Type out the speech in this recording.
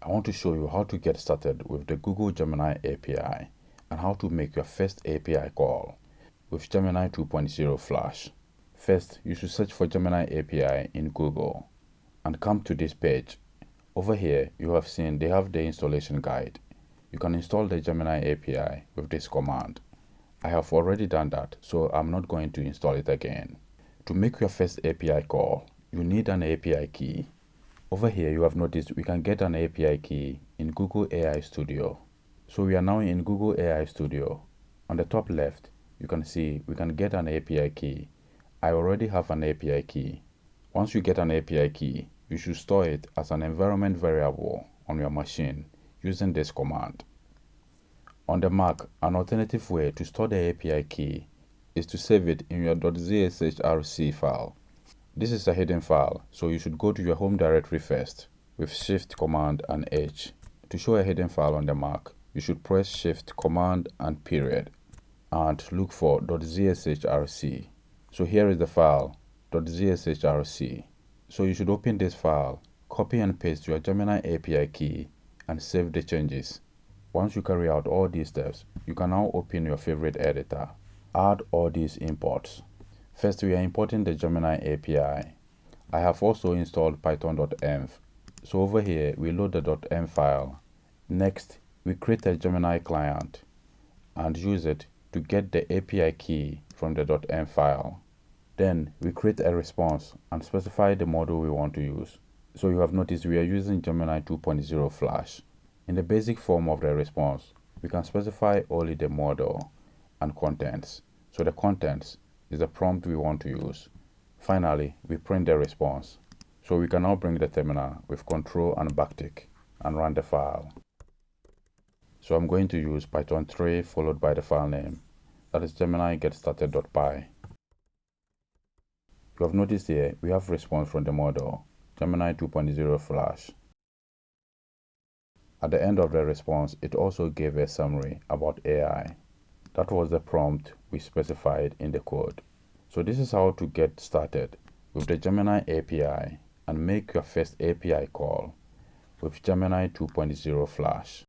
I want to show you how to get started with the Google Gemini API and how to make your first API call with Gemini 2.0 Flash. First, you should search for Gemini API in Google and come to this page. Over here, you have seen they have the installation guide. You can install the Gemini API with this command. I have already done that, so I'm not going to install it again. To make your first API call, you need an API key. Over here, you have noticed we can get an API key in Google AI Studio. So we are now in Google AI Studio. On the top left, you can see we can get an API key. I already have an API key. Once you get an API key, you should store it as an environment variable on your machine using this command. On the Mac, an alternative way to store the API key is to save it in your .zshrc file. This is a hidden file, so you should go to your home directory first with Shift, Command, and H. To show a hidden file on the Mac, you should press Shift, Command, and period, and look for .zshrc. So here is the file, .zshrc. So you should open this file, copy and paste your Gemini API key, and save the changes. Once you carry out all these steps, you can now open your favorite editor. Add all these imports. First, we are importing the Gemini API. I have also installed python.env. So over here, we load the .env file. Next, we create a Gemini client and use it to get the API key from the .env file. Then, we create a response and specify the model we want to use. So you have noticed we are using Gemini 2.0 Flash. In the basic form of the response, we can specify only the model and contents. So the contents is the prompt we want to use. Finally, we print the response. So we can now bring the terminal with Ctrl and backtick and run the file. So I'm going to use Python 3 followed by the file name. That is Gemini getstarted.py. You have noticed here we have response from the model, Gemini 2.0 Flash. At the end of the response, it also gave a summary about AI. That was the prompt we specified in the code. So this is how to get started with the Gemini API and make your first API call with Gemini 2.0 Flash.